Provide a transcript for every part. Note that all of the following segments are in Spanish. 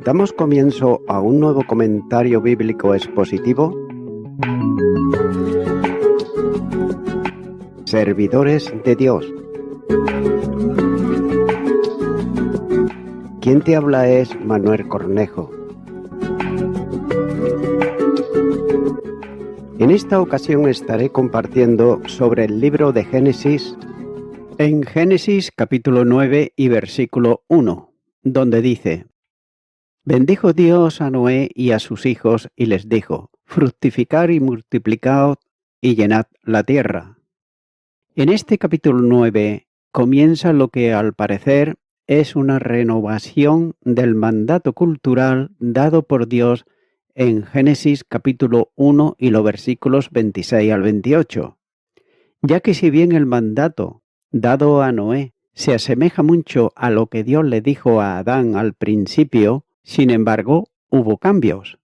Damos comienzo a un nuevo comentario bíblico expositivo. Servidores de Dios. Quien te habla es Manuel Cornejo. En esta ocasión estaré compartiendo sobre el libro de Génesis, en Génesis capítulo 9 y versículo 1, donde dice: Bendijo Dios a Noé y a sus hijos y les dijo: fructificad y multiplicaos y llenad la tierra. En este capítulo 9 comienza lo que al parecer es una renovación del mandato cultural dado por Dios en Génesis capítulo 1 y los versículos 26 al 28, ya que si bien el mandato dado a Noé se asemeja mucho a lo que Dios le dijo a Adán al principio, sin embargo, hubo cambios,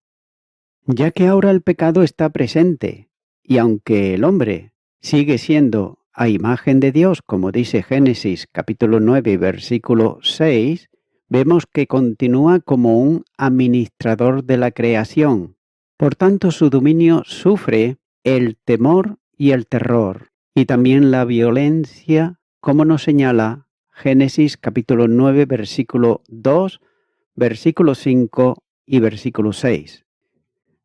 ya que ahora el pecado está presente, y aunque el hombre sigue siendo a imagen de Dios, como dice Génesis capítulo 9, versículo 6, vemos que continúa como un administrador de la creación. Por tanto, su dominio sufre el temor y el terror, y también la violencia, como nos señala Génesis capítulo 9, versículo 2, versículo 5 y versículo 6.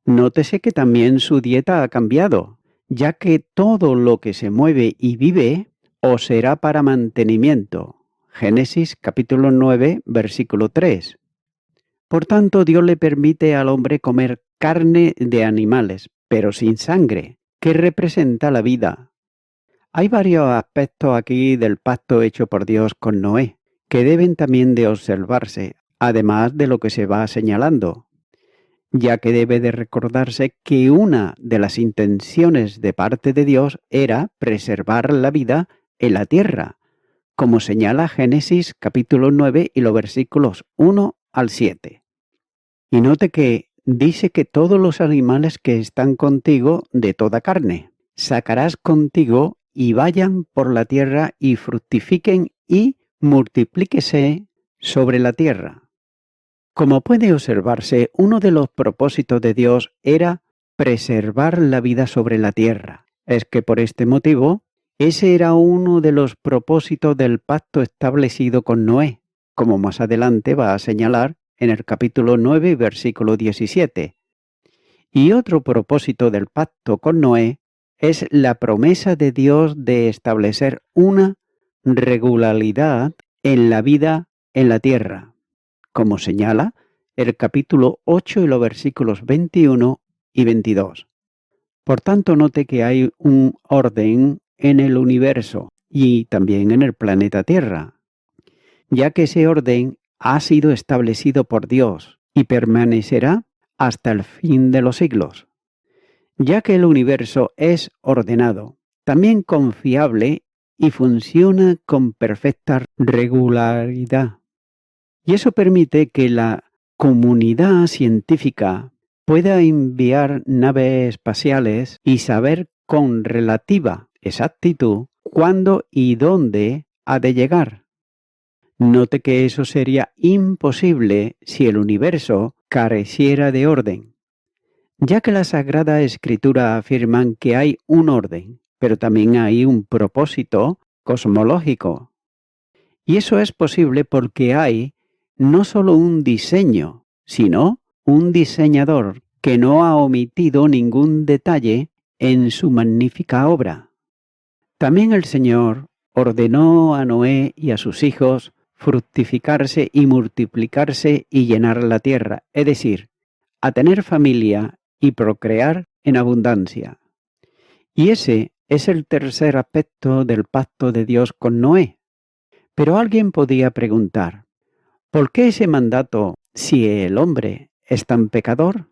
Nótese que también su dieta ha cambiado, ya que todo lo que se mueve y vive os será para mantenimiento. Génesis capítulo 9, versículo 3. Por tanto, Dios le permite al hombre comer carne de animales, pero sin sangre, que representa la vida. Hay varios aspectos aquí del pacto hecho por Dios con Noé, que deben también de observarse, además de lo que se va señalando, ya que debe de recordarse que una de las intenciones de parte de Dios era preservar la vida en la tierra, como señala Génesis capítulo 9 y los versículos 1 al 7. Y note que dice que todos los animales que están contigo de toda carne, sacarás contigo y vayan por la tierra y fructifiquen y multiplíquese sobre la tierra. Como puede observarse, uno de los propósitos de Dios era preservar la vida sobre la tierra. Es que por este motivo, ese era uno de los propósitos del pacto establecido con Noé, como más adelante va a señalar en el capítulo 9, versículo 17. Y otro propósito del pacto con Noé es la promesa de Dios de establecer una regularidad en la vida en la tierra, como señala el capítulo 8 y los versículos 21 y 22. Por tanto, note que hay un orden en el universo y también en el planeta Tierra, ya que ese orden ha sido establecido por Dios y permanecerá hasta el fin de los siglos. Ya que el universo es ordenado, también confiable y funciona con perfecta regularidad. Y eso permite que la comunidad científica pueda enviar naves espaciales y saber con relativa exactitud cuándo y dónde ha de llegar. Note que eso sería imposible si el universo careciera de orden, ya que la Sagrada Escritura afirman que hay un orden, pero también hay un propósito cosmológico. Y eso es posible porque hay no solo un diseño, sino un diseñador que no ha omitido ningún detalle en su magnífica obra. También el Señor ordenó a Noé y a sus hijos fructificarse y multiplicarse y llenar la tierra, es decir, a tener familia y procrear en abundancia. Y ese es el tercer aspecto del pacto de Dios con Noé. Pero alguien podía preguntar, ¿por qué ese mandato si el hombre es tan pecador?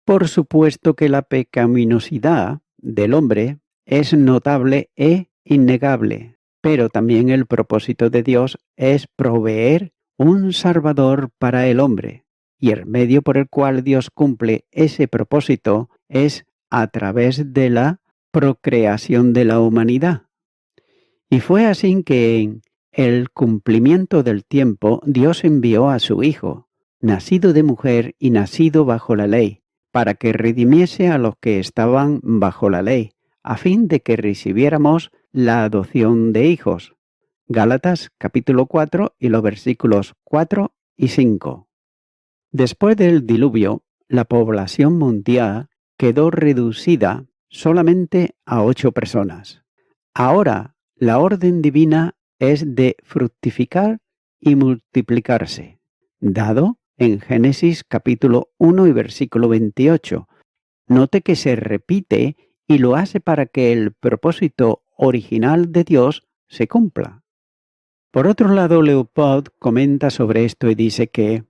Por supuesto que la pecaminosidad del hombre es notable e innegable, pero también el propósito de Dios es proveer un Salvador para el hombre, y el medio por el cual Dios cumple ese propósito es a través de la procreación de la humanidad. Y fue así que en el cumplimiento del tiempo Dios envió a su Hijo, nacido de mujer y nacido bajo la ley, para que redimiese a los que estaban bajo la ley, a fin de que recibiéramos la adopción de hijos. Gálatas capítulo 4 y los versículos 4 y 5. Después del diluvio, la población mundial quedó reducida solamente a 8 personas. Ahora, la orden divina es de fructificar y multiplicarse, dado en Génesis capítulo 1 y versículo 28. Note que se repite y lo hace para que el propósito original de Dios se cumpla. Por otro lado, Leopold comenta sobre esto y dice que,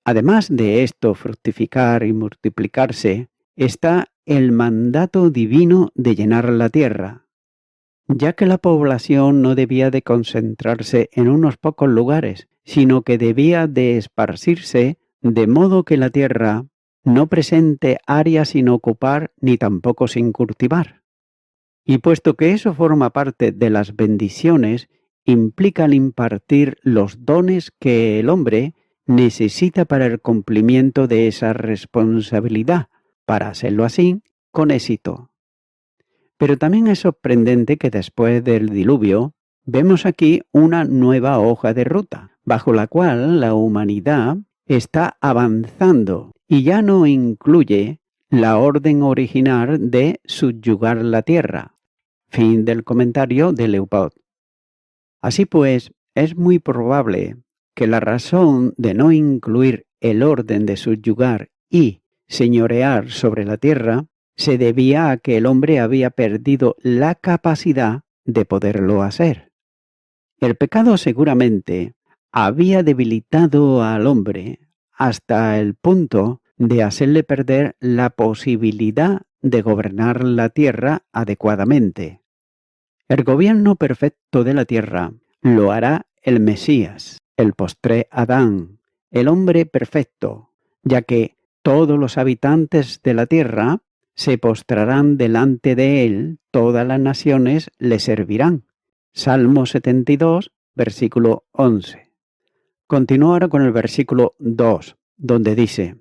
además de esto, fructificar y multiplicarse, está el mandato divino de llenar la tierra, ya que la población no debía de concentrarse en unos pocos lugares, sino que debía de esparcirse de modo que la tierra no presente área sin ocupar ni tampoco sin cultivar. Y puesto que eso forma parte de las bendiciones, implica el impartir los dones que el hombre necesita para el cumplimiento de esa responsabilidad, para hacerlo así con éxito. Pero también es sorprendente que después del diluvio vemos aquí una nueva hoja de ruta, bajo la cual la humanidad está avanzando y ya no incluye la orden original de subyugar la tierra. Fin del comentario de Leopold. Así pues, es muy probable que la razón de no incluir el orden de subyugar y señorear sobre la tierra se debía a que el hombre había perdido la capacidad de poderlo hacer. El pecado seguramente había debilitado al hombre hasta el punto de hacerle perder la posibilidad de gobernar la tierra adecuadamente. El gobierno perfecto de la tierra lo hará el Mesías, el postre Adán, el hombre perfecto, ya que todos los habitantes de la tierra se postrarán delante de él, todas las naciones le servirán. Salmo 72, versículo 11. Continúo ahora con el versículo 2, donde dice: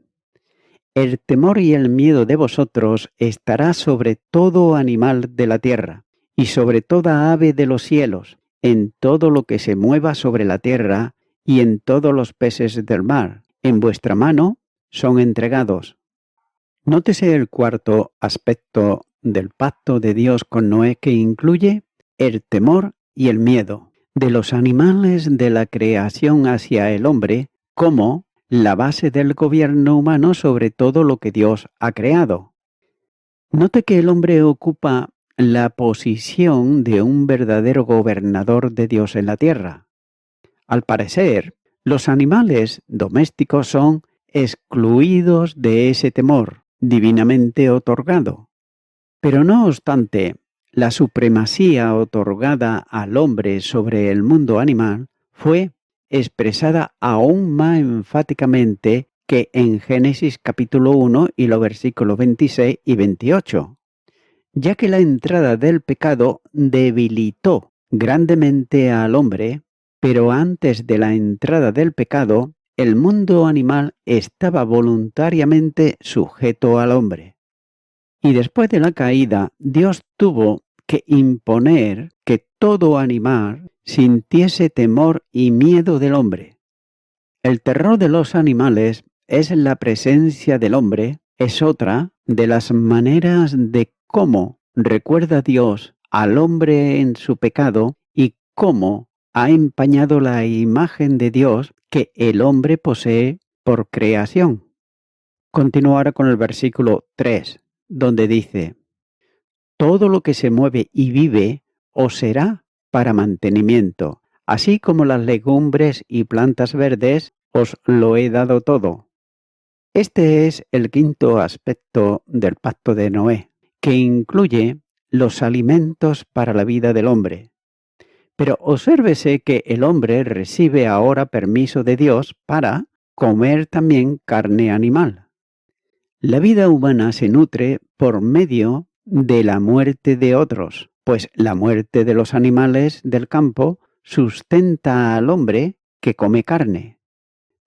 el temor y el miedo de vosotros estará sobre todo animal de la tierra, y sobre toda ave de los cielos, en todo lo que se mueva sobre la tierra, y en todos los peces del mar. En vuestra mano son entregados. Nótese el cuarto aspecto del pacto de Dios con Noé, que incluye el temor y el miedo de los animales de la creación hacia el hombre como la base del gobierno humano sobre todo lo que Dios ha creado. Note que el hombre ocupa la posición de un verdadero gobernador de Dios en la tierra. Al parecer, los animales domésticos son excluidos de ese temor divinamente otorgado. Pero no obstante, la supremacía otorgada al hombre sobre el mundo animal fue expresada aún más enfáticamente que en Génesis capítulo 1 y los versículos 26 y 28, ya que la entrada del pecado debilitó grandemente al hombre, pero antes de la entrada del pecado, el mundo animal estaba voluntariamente sujeto al hombre. Y después de la caída, Dios tuvo que imponer que todo animal sintiese temor y miedo del hombre. El terror de los animales es la presencia del hombre, es otra de las maneras de cómo recuerda Dios al hombre en su pecado y cómo ha empañado la imagen de Dios que el hombre posee por creación. Continúo ahora con el versículo 3, donde dice: todo lo que se mueve y vive os será para mantenimiento, así como las legumbres y plantas verdes os lo he dado todo. Este es el quinto aspecto del pacto de Noé, que incluye los alimentos para la vida del hombre. Pero obsérvese que el hombre recibe ahora permiso de Dios para comer también carne animal. La vida humana se nutre por medio de la muerte de otros, pues la muerte de los animales del campo sustenta al hombre que come carne.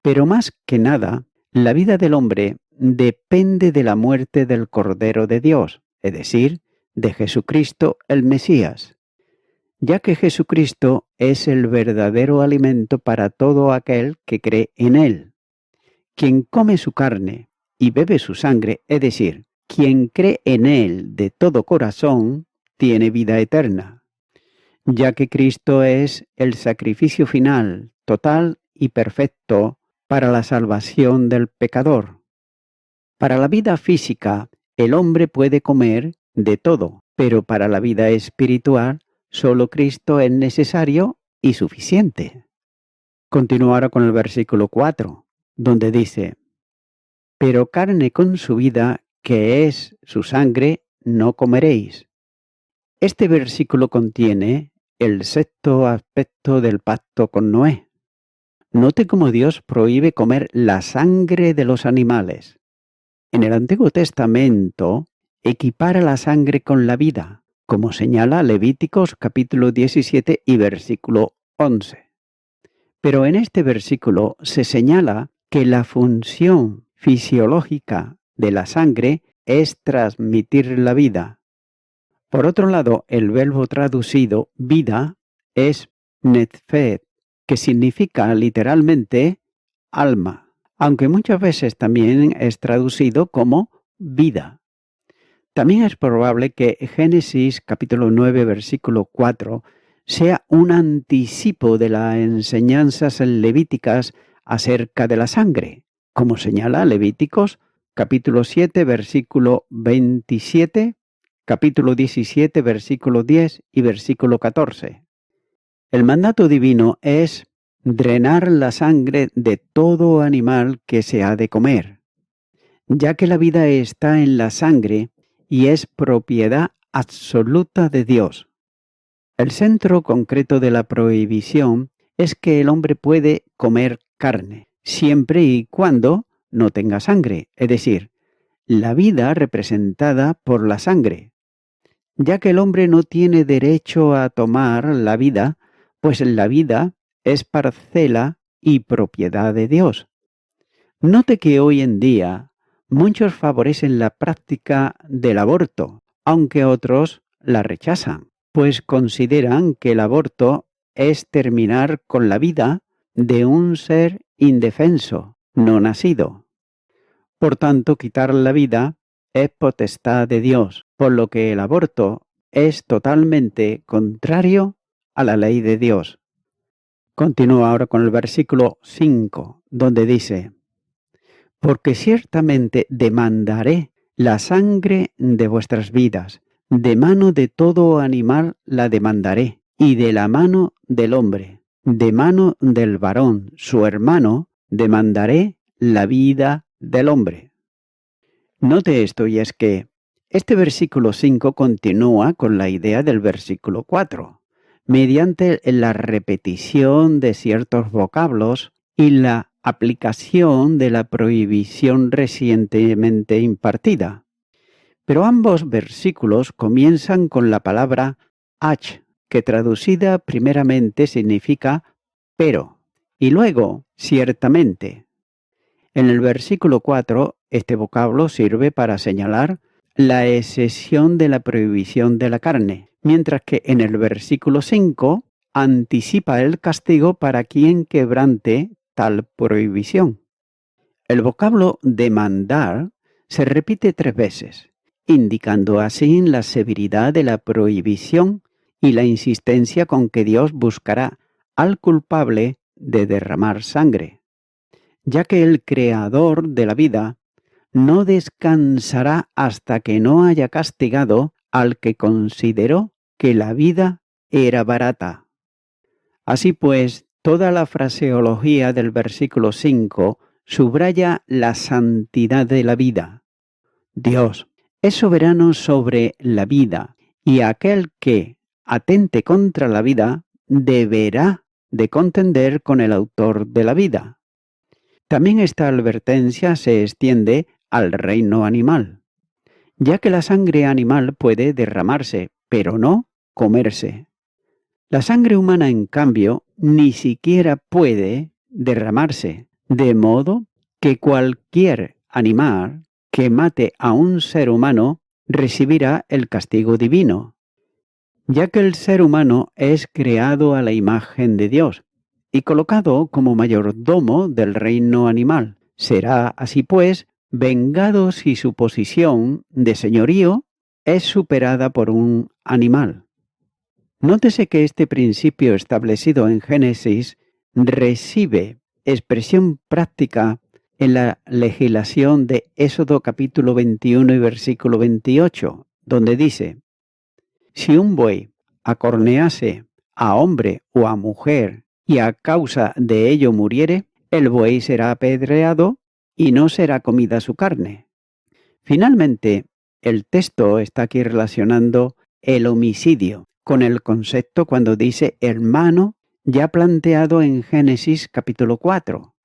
Pero más que nada, la vida del hombre depende de la muerte del Cordero de Dios, es decir, de Jesucristo el Mesías, ya que Jesucristo es el verdadero alimento para todo aquel que cree en Él. Quien come su carne y bebe su sangre, es decir, quien cree en Él de todo corazón, tiene vida eterna, ya que Cristo es el sacrificio final, total y perfecto para la salvación del pecador. Para la vida física, el hombre puede comer de todo, pero para la vida espiritual, solo Cristo es necesario y suficiente. Continúo ahora con el versículo 4, donde dice: pero carne con su vida, que es su sangre, no comeréis. Este versículo contiene el sexto aspecto del pacto con Noé. Note cómo Dios prohíbe comer la sangre de los animales. En el Antiguo Testamento equipara la sangre con la vida, como señala Levíticos capítulo 17 y versículo 11. Pero en este versículo se señala que la función fisiológica de la sangre es transmitir la vida. Por otro lado, el verbo traducido vida es netfet, que significa literalmente alma, aunque muchas veces también es traducido como vida. También es probable que Génesis capítulo 9 versículo 4 sea un anticipo de las enseñanzas levíticas acerca de la sangre, como señala Levíticos capítulo 7 versículo 27, capítulo 17 versículo 10 y versículo 14. El mandato divino es drenar la sangre de todo animal que se ha de comer, ya que la vida está en la sangre y es propiedad absoluta de Dios. El centro concreto de la prohibición es que el hombre puede comer carne, siempre y cuando no tenga sangre, es decir, la vida representada por la sangre, ya que el hombre no tiene derecho a tomar la vida, pues la vida es parcela y propiedad de Dios. Note que hoy en día muchos favorecen la práctica del aborto, aunque otros la rechazan, pues consideran que el aborto es terminar con la vida de un ser indefenso, no nacido. Por tanto, quitar la vida es potestad de Dios, por lo que el aborto es totalmente contrario a la ley de Dios. Continúo ahora con el versículo 5, donde dice: porque ciertamente demandaré la sangre de vuestras vidas, de mano de todo animal la demandaré, y de la mano del hombre, de mano del varón, su hermano, demandaré la vida del hombre. Note esto, y es que este versículo 5 continúa con la idea del versículo 4, mediante la repetición de ciertos vocablos y la aplicación de la prohibición recientemente impartida. Pero ambos versículos comienzan con la palabra ach, que traducida primeramente significa pero, y luego ciertamente. En el versículo 4, este vocablo sirve para señalar la excepción de la prohibición de la carne, mientras que en el versículo 5 anticipa el castigo para quien quebrante tal prohibición. El vocablo demandar se repite 3 veces, indicando así la severidad de la prohibición y la insistencia con que Dios buscará al culpable de derramar sangre, ya que el creador de la vida no descansará hasta que no haya castigado al que consideró que la vida era barata. Así pues, toda la fraseología del versículo 5 subraya la santidad de la vida. Dios es soberano sobre la vida, y aquel que atente contra la vida deberá de contender con el autor de la vida. También esta advertencia se extiende al reino animal, ya que la sangre animal puede derramarse, pero no comerse. La sangre humana, en cambio, ni siquiera puede derramarse, de modo que cualquier animal que mate a un ser humano recibirá el castigo divino, ya que el ser humano es creado a la imagen de Dios y colocado como mayordomo del reino animal. Será así pues vengado si su posición de señorío es superada por un animal. Nótese que este principio establecido en Génesis recibe expresión práctica en la legislación de Éxodo capítulo 21 y versículo 28, donde dice: si un buey acornease a hombre o a mujer y a causa de ello muriere, el buey será apedreado y no será comida su carne. Finalmente, el texto está aquí relacionando el homicidio con el concepto cuando dice hermano, ya planteado en Génesis capítulo 4.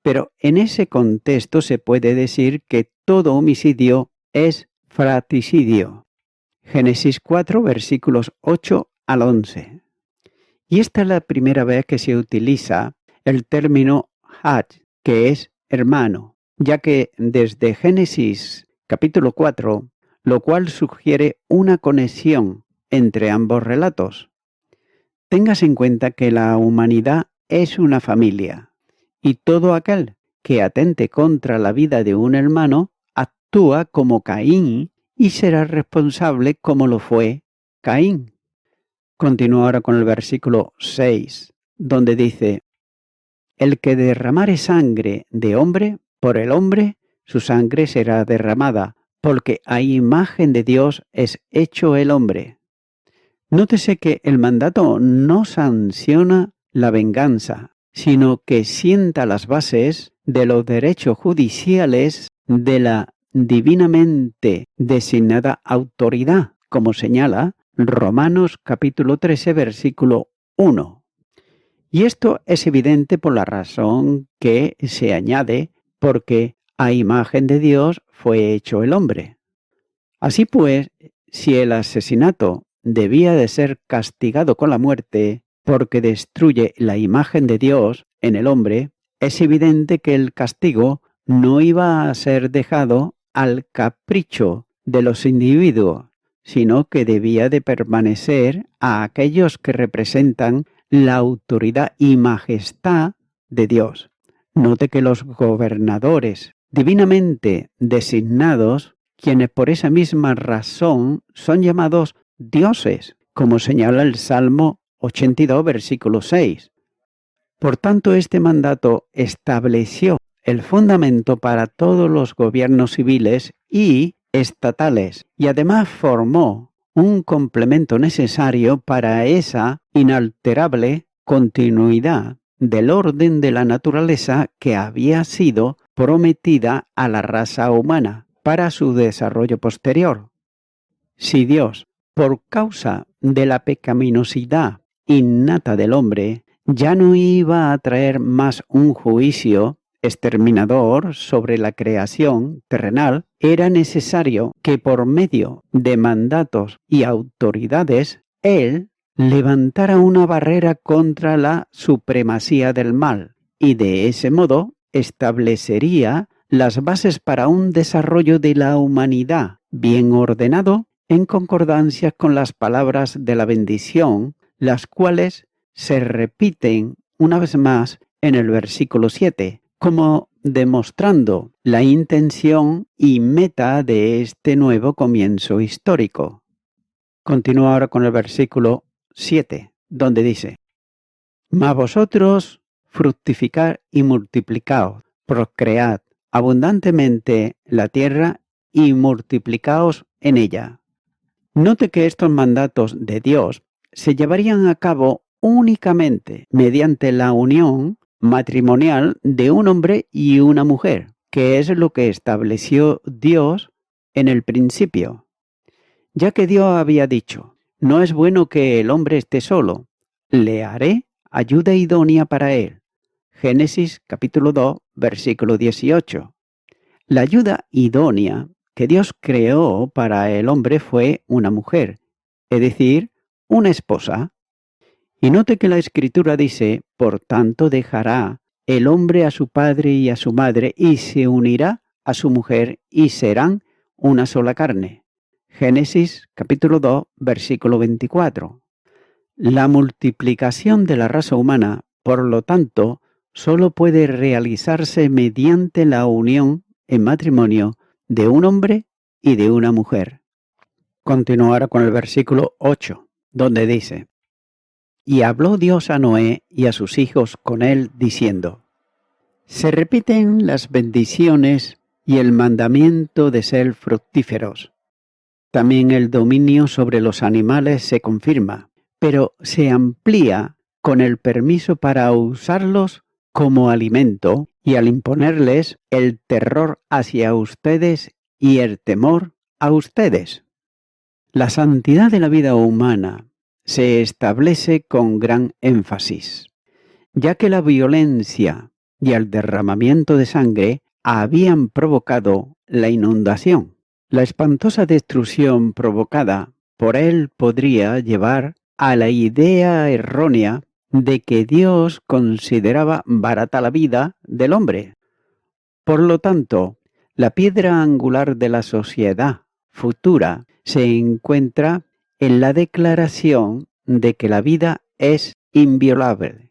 Pero en ese contexto se puede decir que todo homicidio es fratricidio. Génesis 4, versículos 8 al 11. Y esta es la primera vez que se utiliza el término Hach, que es hermano, ya que desde Génesis capítulo 4, lo cual sugiere una conexión entre ambos relatos. Tengas en cuenta que la humanidad es una familia, y todo aquel que atente contra la vida de un hermano actúa como Caín y será responsable como lo fue Caín. Continúa ahora con el versículo 6, donde dice: el que derramare sangre de hombre, por el hombre, su sangre será derramada, porque a imagen de Dios es hecho el hombre. Nótese que el mandato no sanciona la venganza, sino que sienta las bases de los derechos judiciales de la divinamente designada autoridad, como señala Romanos capítulo 13, versículo 1. Y esto es evidente por la razón que se añade, porque a imagen de Dios fue hecho el hombre. Así pues, si el asesinato debía de ser castigado con la muerte porque destruye la imagen de Dios en el hombre, es evidente que el castigo no iba a ser dejado al capricho de los individuos, sino que debía de permanecer a aquellos que representan la autoridad y majestad de Dios. Note que los gobernadores divinamente designados, quienes por esa misma razón son llamados dioses, como señala el Salmo 82, versículo 6. Por tanto, este mandato estableció el fundamento para todos los gobiernos civiles y estatales, y además formó un complemento necesario para esa inalterable continuidad del orden de la naturaleza que había sido prometida a la raza humana para su desarrollo posterior. Si Dios, por causa de la pecaminosidad innata del hombre, ya no iba a traer más un juicio exterminador sobre la creación terrenal, era necesario que por medio de mandatos y autoridades, Él levantara una barrera contra la supremacía del mal y de ese modo establecería las bases para un desarrollo de la humanidad bien ordenado en concordancia con las palabras de la bendición, las cuales se repiten una vez más en el versículo 7, como demostrando la intención y meta de este nuevo comienzo histórico. Continúa ahora con el versículo 7, donde dice: mas vosotros fructificad y multiplicaos, procread abundantemente la tierra y multiplicaos en ella. Note que estos mandatos de Dios se llevarían a cabo únicamente mediante la unión matrimonial de un hombre y una mujer, que es lo que estableció Dios en el principio. Ya que Dios había dicho: no es bueno que el hombre esté solo, le haré ayuda idónea para él. Génesis capítulo 2, versículo 18. La ayuda idónea que Dios creó para el hombre fue una mujer, es decir, una esposa. Y note que la Escritura dice: por tanto dejará el hombre a su padre y a su madre, y se unirá a su mujer, y serán una sola carne. Génesis capítulo 2, versículo 24. La multiplicación de la raza humana, por lo tanto, solo puede realizarse mediante la unión en matrimonio de un hombre y de una mujer. Continuará con el versículo 8, donde dice: Y habló Dios a Noé y a sus hijos con él, diciendo: Se repiten las bendiciones y el mandamiento de ser fructíferos. También el dominio sobre los animales se confirma, pero se amplía con el permiso para usarlos como alimento y al imponerles el terror hacia ustedes y el temor a ustedes. La santidad de la vida humana se establece con gran énfasis, ya que la violencia y el derramamiento de sangre habían provocado la inundación. La espantosa destrucción provocada por él podría llevar a la idea errónea de que Dios consideraba barata la vida del hombre. Por lo tanto, la piedra angular de la sociedad futura se encuentra en la declaración de que la vida es inviolable.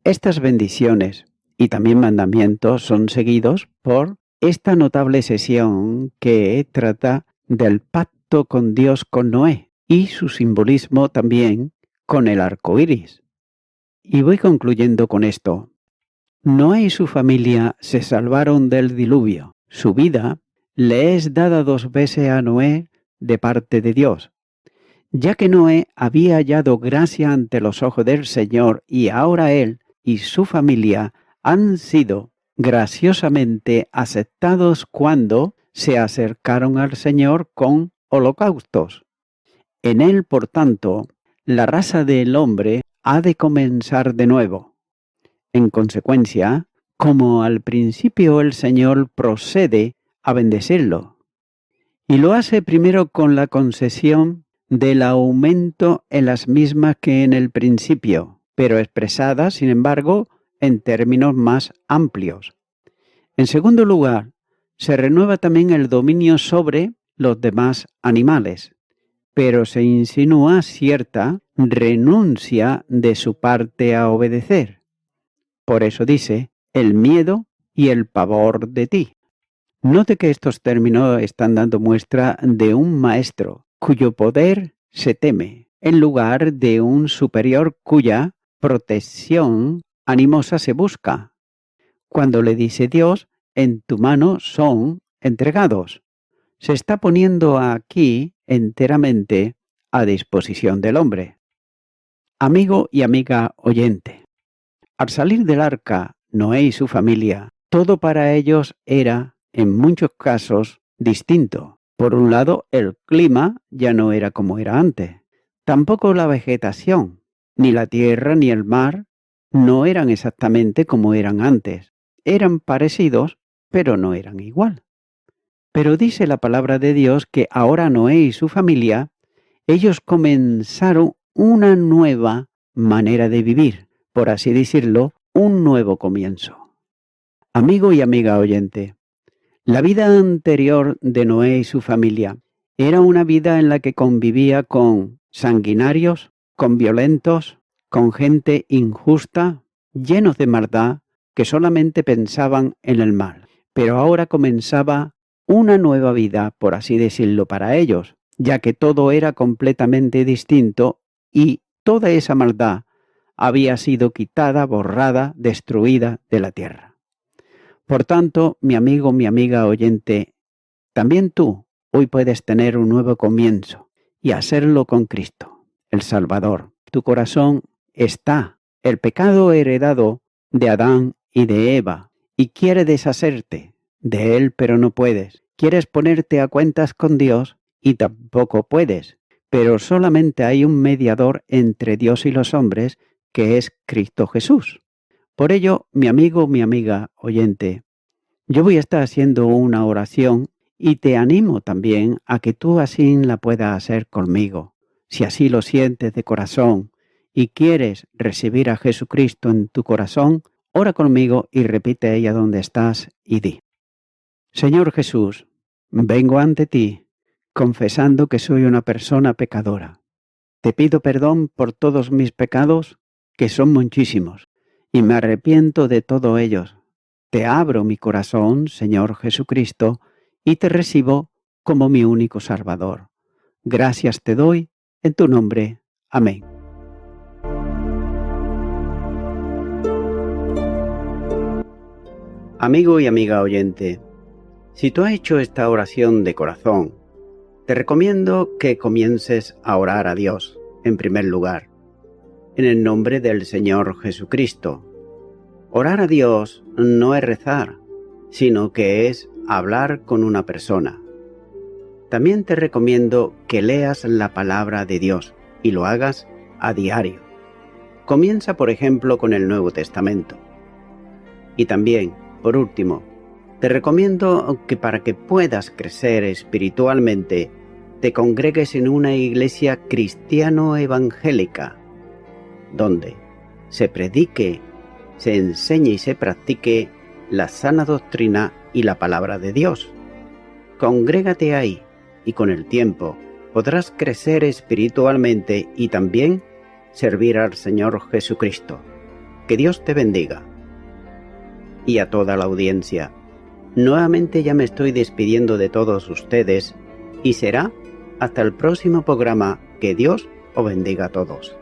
Estas bendiciones y también mandamientos son seguidos por esta notable sesión que trata del pacto con Dios con Noé y su simbolismo también con el arco iris. Y voy concluyendo con esto. Noé y su familia se salvaron del diluvio. Su vida le es dada 2 veces a Noé de parte de Dios, ya que Noé había hallado gracia ante los ojos del Señor y ahora él y su familia han sido graciosamente aceptados cuando se acercaron al Señor con holocaustos. En él, por tanto, la raza del hombre ha de comenzar de nuevo. En consecuencia, como al principio el Señor procede a bendecirlo, y lo hace primero con la concesión del aumento en las mismas que en el principio, pero expresada, sin embargo, en términos más amplios. En segundo lugar, se renueva también el dominio sobre los demás animales, pero se insinúa cierta renuncia de su parte a obedecer. Por eso dice, el miedo y el pavor de ti. Note que estos términos están dando muestra de un maestro cuyo poder se teme, en lugar de un superior cuya protección animosa se busca. Cuando le dice Dios, en tu mano son entregados. Se está poniendo aquí enteramente a disposición del hombre. Amigo y amiga oyente, al salir del arca, Noé y su familia, todo para ellos era, en muchos casos, distinto. Por un lado, el clima ya no era como era antes. Tampoco la vegetación, ni la tierra ni el mar no eran exactamente como eran antes. Eran parecidos, pero no eran igual. Pero dice la palabra de Dios que ahora Noé y su familia, ellos comenzaron una nueva manera de vivir, por así decirlo, un nuevo comienzo. Amigo y amiga oyente, la vida anterior de Noé y su familia era una vida en la que convivía con sanguinarios, con violentos, con gente injusta, llenos de maldad, que solamente pensaban en el mal. Pero ahora comenzaba una nueva vida, por así decirlo, para ellos, ya que todo era completamente distinto y toda esa maldad había sido quitada, borrada, destruida de la tierra. Por tanto, mi amigo, mi amiga oyente, también tú hoy puedes tener un nuevo comienzo y hacerlo con Cristo, el Salvador. Tu corazón está el pecado heredado de Adán y de Eva y quiere deshacerte de él, pero no puedes. Quieres ponerte a cuentas con Dios y tampoco puedes, pero solamente hay un mediador entre Dios y los hombres, que es Cristo Jesús. Por ello, mi amigo, mi amiga oyente, yo voy a estar haciendo una oración y te animo también a que tú así la puedas hacer conmigo. Si así lo sientes de corazón y quieres recibir a Jesucristo en tu corazón, Ora conmigo y repite ahí a donde estás y di: Señor Jesús, vengo ante ti, confesando que soy una persona pecadora. Te pido perdón por todos mis pecados, que son muchísimos, y me arrepiento de todos ellos. Te abro mi corazón, Señor Jesucristo, y te recibo como mi único Salvador. Gracias te doy, en tu nombre. Amén. Amigo y amiga oyente, si tú has hecho esta oración de corazón, te recomiendo que comiences a orar a Dios, en primer lugar, en el nombre del Señor Jesucristo. Orar a Dios no es rezar, sino que es hablar con una persona. También te recomiendo que leas la palabra de Dios y lo hagas a diario. Comienza, por ejemplo, con el Nuevo Testamento. Y también, por último, te recomiendo que para que puedas crecer espiritualmente, te congregues en una iglesia cristiano-evangélica, donde se predique, se enseñe y se practique la sana doctrina y la palabra de Dios. Congrégate ahí y con el tiempo podrás crecer espiritualmente y también servir al Señor Jesucristo. Que Dios te bendiga. Y a toda la audiencia, nuevamente ya me estoy despidiendo de todos ustedes y será hasta el próximo programa. Que Dios os bendiga a todos.